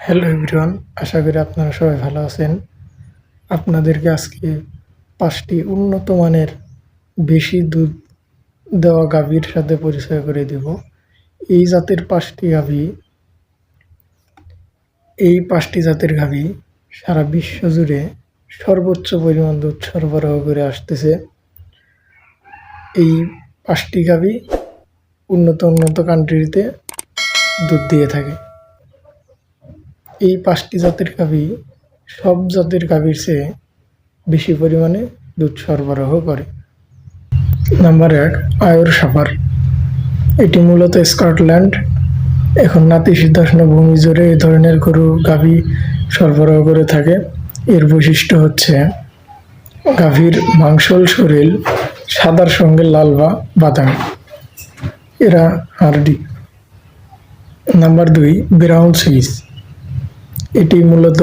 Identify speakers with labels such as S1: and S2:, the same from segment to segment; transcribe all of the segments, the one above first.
S1: Hello everyone, আশা করি আপনারা সবাই ভালো আছেন। আপনাদেরকে আজকে ৫টি উন্নত মানের বেশি দুধ দেওয়া গাভীর সাথে পরিচয় করে দেব। এই জাতের ৫টি গাভী জাতের গাভী সারা বিশ্ব জুড়ে সর্বোচ্চ পরিমাণ দুধ সরবরাহ করে আসতেছে। এই ৫টি গাভী উন্নত কান্ট্রিতে দুধ দিয়ে থাকে। এই ৫টি জাতের গাভী সব জাতের গাভীর চেয়ে বেশি পরিমাণে দুধ সরবরাহ করে। Number ১, Ayrshire. এটি মূলত স্কটল্যান্ড, এখন নাতিশীতোষ্ণ ভূমি জুড়ে এই ধরনের গরু গাভী সরবরাহ করে থাকে। এর বৈশিষ্ট্য হচ্ছে গাভীর মাংসল শরীর সাদার সঙ্গে লাল বা বাদামি, এরা হার্ডি। Number ২, brown Swiss. এটি মূলত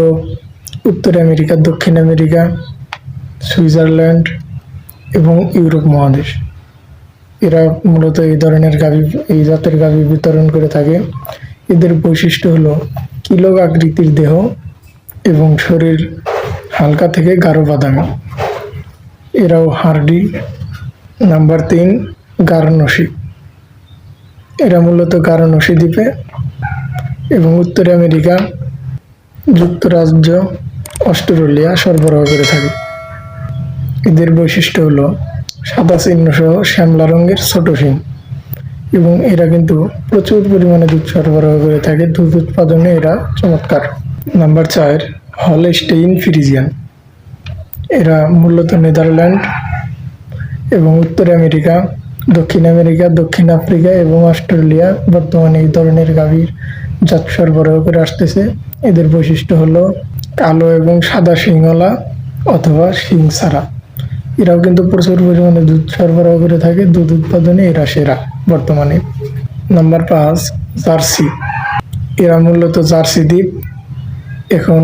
S1: উত্তর আমেরিকা, দক্ষিণ আমেরিকা, সুইজারল্যান্ড এবং ইউরোপ মহাদেশ, এরা মূলত এই জাতের গাভী বিতরণ করে থাকে। এদের বৈশিষ্ট্য হলো কিলক আকৃতির দেহ এবং শরীর হালকা থেকে গাঢ় বাদামি, এরাও হার্ডি। নাম্বার ৩, গারনসি। এরা মূলত গারনসি দ্বীপে এবং উত্তর আমেরিকা, যুক্তরাজ্য, অস্ট্রেলিয়া সরবরাহ করে থাকে। এদের বৈশিষ্ট্য হলো সাদা চিহ্ন সহ শ্যামলা রঙের ছোট শিং এবং এরা কিন্তু প্রচুর পরিমাণে দুধ সরবরাহ করে থাকে। দুধ উৎপাদনে এরা চমৎকার। Number ৪, Holstein Friesian. এরা মূলত নেদারল্যান্ড এবং উত্তর আমেরিকা, দক্ষিণ আমেরিকা, দক্ষিণ আফ্রিকা এবং অস্ট্রেলিয়া বর্তমানে এই ধরনের গাভীর জাত সরবরাহ করে আসতেছে। এদের বৈশিষ্ট্য হলো কালো এবং সাদা শিংওয়ালা অথবা শিং ছাড়া। এরাও কিন্তু প্রচুর পরিমাণে দুধ সরবরাহ করে থাকে। দুধ উৎপাদনে এরা সেরা বর্তমানে। Number ৫, jersey. এরা মূলত জার্সি দ্বীপ, এখন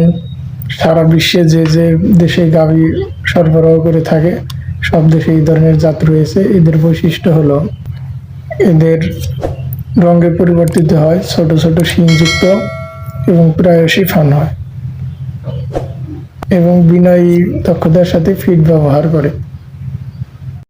S1: সারা বিশ্বে যে দেশে গাভী সরবরাহ করে থাকে সব দেশে এই ধরনের জাত রয়েছে। এদের বৈশিষ্ট্য হলো এদের রঙে পরিবর্তিত হয়, ছোট ছোট শিংযুক্ত এবং প্রায়শই ফান হয় এবং বিনয়ী দক্ষতার সাথে ফিড ব্যবহার করে।